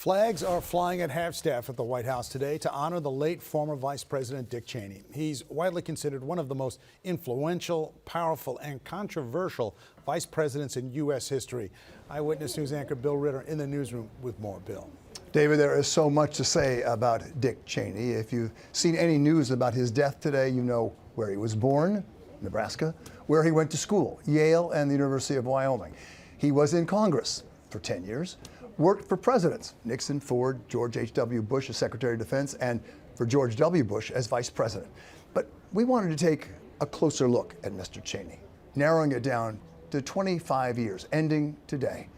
Flags are flying at half-staff at the White House today to honor the late former Vice President Dick Cheney. He's widely considered one of the most influential, powerful, and controversial vice presidents in U.S. history. Eyewitness News anchor Bill Ritter in the newsroom with more. Bill. David, there is so much to say about Dick Cheney. If you've seen any news about his death today, you know where he was born, Nebraska, where he went to school, Yale and the University of Wyoming. He was in Congress for 10 years. Worked for presidents, Nixon, Ford, George H.W. Bush as Secretary of Defense, and for George W. Bush as Vice President. But we wanted to take a closer look at Mr. Cheney, narrowing it down to 25 years, ending today.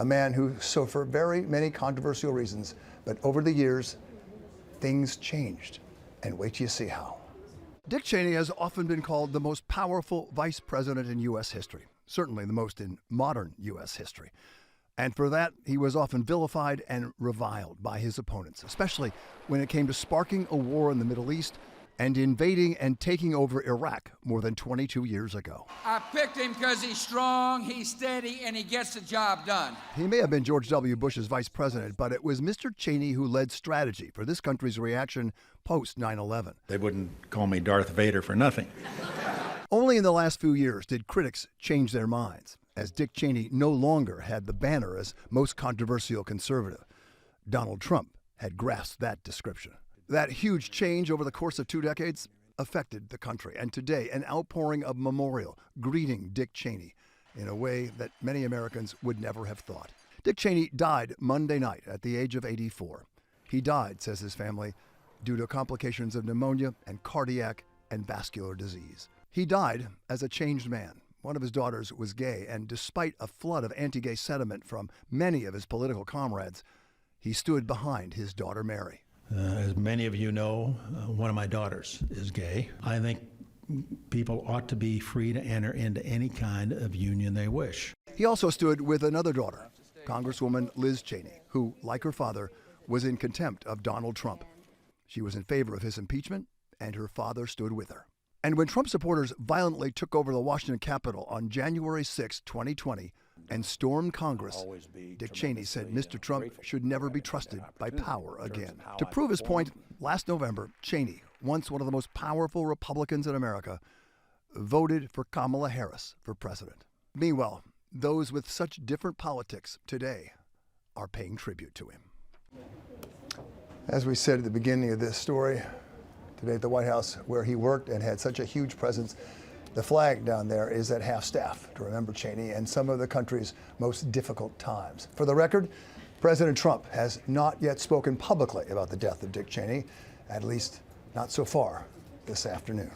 A man who, so for very many controversial reasons, but over the years, things changed. And wait till you see how. Dick Cheney has often been called the most powerful vice president in U.S. history, certainly the most in modern U.S. history. And for that, he was often vilified and reviled by his opponents, especially when it came to sparking a war in the Middle East and invading and taking over Iraq more than 22 years ago. I picked him because he's strong, he's steady, and he gets the job done. He may have been George W. Bush's vice president, but it was Mr. Cheney who led strategy for this country's reaction post 9/11. They wouldn't call me Darth Vader for nothing. Only in the last few years did critics change their minds, as Dick Cheney no longer had the banner as most controversial conservative. Donald Trump had grasped that description. That huge change over the course of 2 decades affected the country, and today an outpouring of memorial greeting Dick Cheney in a way that many Americans would never have thought. Dick Cheney died Monday night at the age of 84. He died, says his family, due to complications of pneumonia and cardiac and vascular disease. He died as a changed man. One of his daughters was gay, and despite a flood of anti-gay sentiment from many of his political comrades, he stood behind his daughter Mary. As many of you know, one of my daughters is gay. I think people ought to be free to enter into any kind of union they wish. He also stood with another daughter, Congresswoman Liz Cheney, who, like her father, was in contempt of Donald Trump. She was in favor of his impeachment, and her father stood with her. And when Trump supporters violently took over the Washington Capitol on January 6, 2020, and stormed Congress, Dick Cheney said Mr. Trump should never be trusted by power again. To prove his point, last November, Cheney, once one of the most powerful Republicans in America, voted for Kamala Harris for president. Meanwhile, those with such different politics today are paying tribute to him. As we said at the beginning of this story, today at the White House, where he worked and had such a huge presence, the flag down there is at half-staff to remember Cheney and some of the country's most difficult times. For the record, President Trump has not yet spoken publicly about the death of Dick Cheney, at least not so far this afternoon.